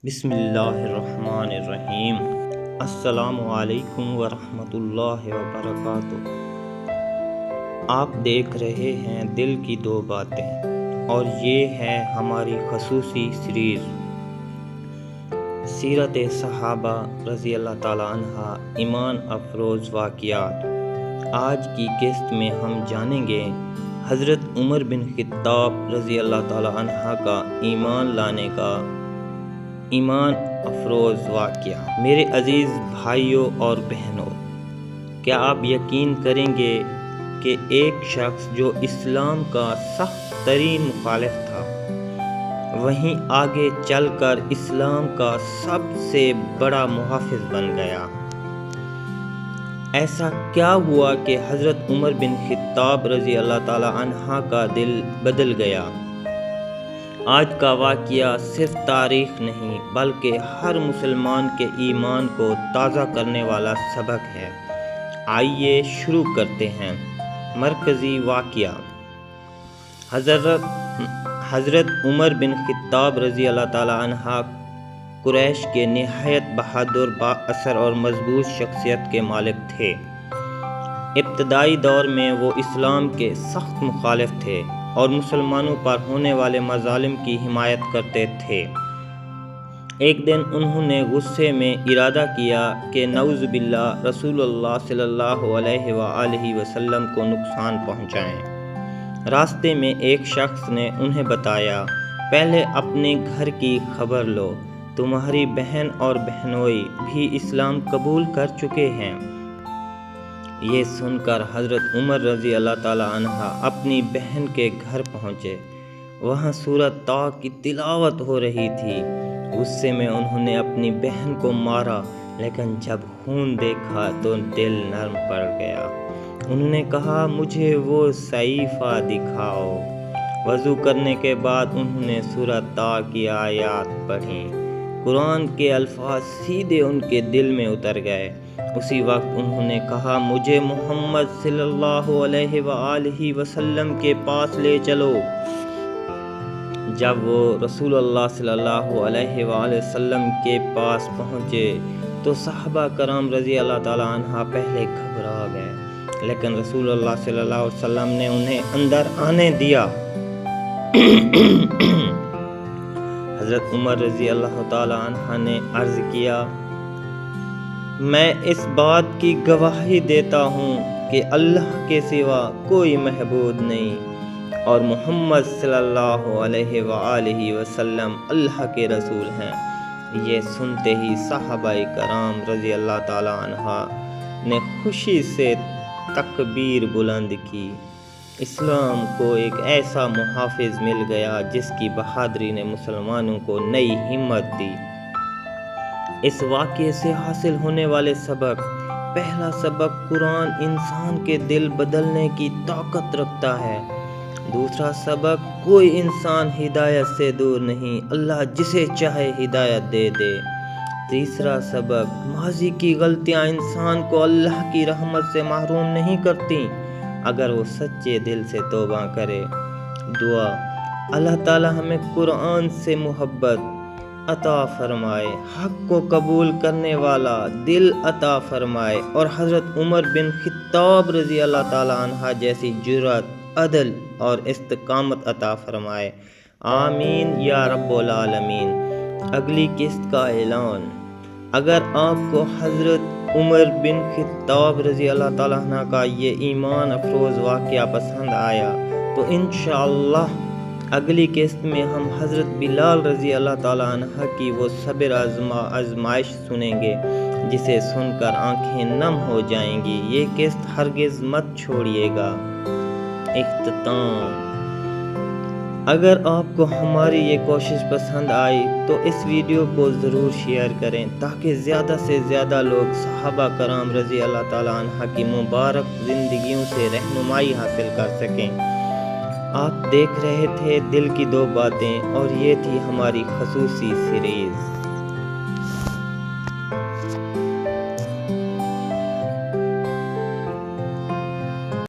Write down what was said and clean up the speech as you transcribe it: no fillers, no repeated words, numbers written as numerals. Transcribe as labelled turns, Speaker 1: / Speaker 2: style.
Speaker 1: بسم اللہ الرحمن الرحیم۔ السلام علیکم ورحمۃ اللہ وبرکاتہ۔ آپ دیکھ رہے ہیں دل کی دو باتیں، اور یہ ہے ہماری خصوصی سیریز سیرت صحابہ رضی اللہ تعالیٰ عنہ ایمان افروز واقعات۔ آج کی قسط میں ہم جانیں گے حضرت عمر بن خطاب رضی اللہ تعالیٰ عنہ کا ایمان لانے کا ایمان افروز واقعہ۔ میرے عزیز بھائیوں اور بہنوں، کیا آپ یقین کریں گے کہ ایک شخص جو اسلام کا سخت ترین مخالف تھا، وہیں آگے چل کر اسلام کا سب سے بڑا محافظ بن گیا؟ ایسا کیا ہوا کہ حضرت عمر بن خطاب رضی اللہ تعالی عنہ کا دل بدل گیا؟ آج کا واقعہ صرف تاریخ نہیں بلکہ ہر مسلمان کے ایمان کو تازہ کرنے والا سبق ہے۔ آئیے شروع کرتے ہیں۔ مرکزی واقعہ، حضرت عمر بن خطاب رضی اللہ تعالی عنہ قریش کے نہایت بہادر، با اثر اور مضبوط شخصیت کے مالک تھے۔ ابتدائی دور میں وہ اسلام کے سخت مخالف تھے اور مسلمانوں پر ہونے والے مظالم کی حمایت کرتے تھے۔ ایک دن انہوں نے غصے میں ارادہ کیا کہ نعوذ باللہ رسول اللہ صلی اللہ علیہ وآلہ وسلم کو نقصان پہنچائیں۔ راستے میں ایک شخص نے انہیں بتایا، پہلے اپنے گھر کی خبر لو، تمہاری بہن اور بہنوئی بھی اسلام قبول کر چکے ہیں۔ یہ سن کر حضرت عمر رضی اللہ تعالیٰ عنہ اپنی بہن کے گھر پہنچے۔ وہاں سورۃ طٰ کی تلاوت ہو رہی تھی۔ غصے میں انہوں نے اپنی بہن کو مارا، لیکن جب خون دیکھا تو دل نرم پڑ گیا۔ انہوں نے کہا، مجھے وہ صحیفہ دکھاؤ۔ وضو کرنے کے بعد انہوں نے سورۃ طٰ کی آیات پڑھیں۔ قرآن کے الفاظ سیدھے ان کے دل میں اتر گئے۔ اسی وقت انہوں نے کہا، مجھے محمد صلی اللہ علیہ وآلہ وسلم کے پاس لے چلو۔ جب وہ رسول اللہ صلی اللہ علیہ وآلہ وسلم کے پاس پہنچے تو صحابہ کرام رضی اللہ تعالیٰ عنہ پہلے گھبرا گئے، لیکن رسول اللہ صلی اللہ علیہ وسلم نے انہیں اندر آنے دیا۔ حضرت عمر رضی اللہ تعالیٰ عنہ نے عرض کیا، میں اس بات کی گواہی دیتا ہوں کہ اللہ کے سوا کوئی معبود نہیں اور محمد صلی اللہ علیہ وآلہ وسلم اللہ کے رسول ہیں۔ یہ سنتے ہی صحابہ کرام رضی اللہ تعالیٰ عنہ نے خوشی سے تکبیر بلند کی۔ اسلام کو ایک ایسا محافظ مل گیا جس کی بہادری نے مسلمانوں کو نئی ہمت دی۔ اس واقعے سے حاصل ہونے والے سبق: پہلا سبق، قرآن انسان کے دل بدلنے کی طاقت رکھتا ہے۔ دوسرا سبق، کوئی انسان ہدایت سے دور نہیں، اللہ جسے چاہے ہدایت دے دے۔ تیسرا سبق، ماضی کی غلطیاں انسان کو اللہ کی رحمت سے محروم نہیں کرتی اگر وہ سچے دل سے توبہ کرے۔ دعا: اللہ تعالی ہمیں قرآن سے محبت عطا فرمائے، حق کو قبول کرنے والا دل عطا فرمائے، اور حضرت عمر بن خطاب رضی اللہ تعالیٰ عنہ جیسی جرأت، عدل اور استقامت عطا فرمائے۔ آمین یا رب العالمین۔ اگلی قسط کا اعلان: اگر آپ کو حضرت عمر بن خطاب رضی اللہ تعالیٰ عنہ کا یہ ایمان افروز واقعہ پسند آیا تو انشاءاللہ اگلی قسط میں ہم حضرت بلال رضی اللہ تعالیٰ عنہ کی وہ صبر آزمائش سنیں گے جسے سن کر آنکھیں نم ہو جائیں گی۔ یہ قسط ہرگز مت چھوڑیے گا۔ اختتام: اگر آپ کو ہماری یہ کوشش پسند آئی تو اس ویڈیو کو ضرور شیئر کریں تاکہ زیادہ سے زیادہ لوگ صحابہ کرام رضی اللہ تعالیٰ عنہ کی مبارک زندگیوں سے رہنمائی حاصل کر سکیں۔ آپ دیکھ رہے تھے دل کی دو باتیں، اور یہ تھی ہماری خصوصی سیریز۔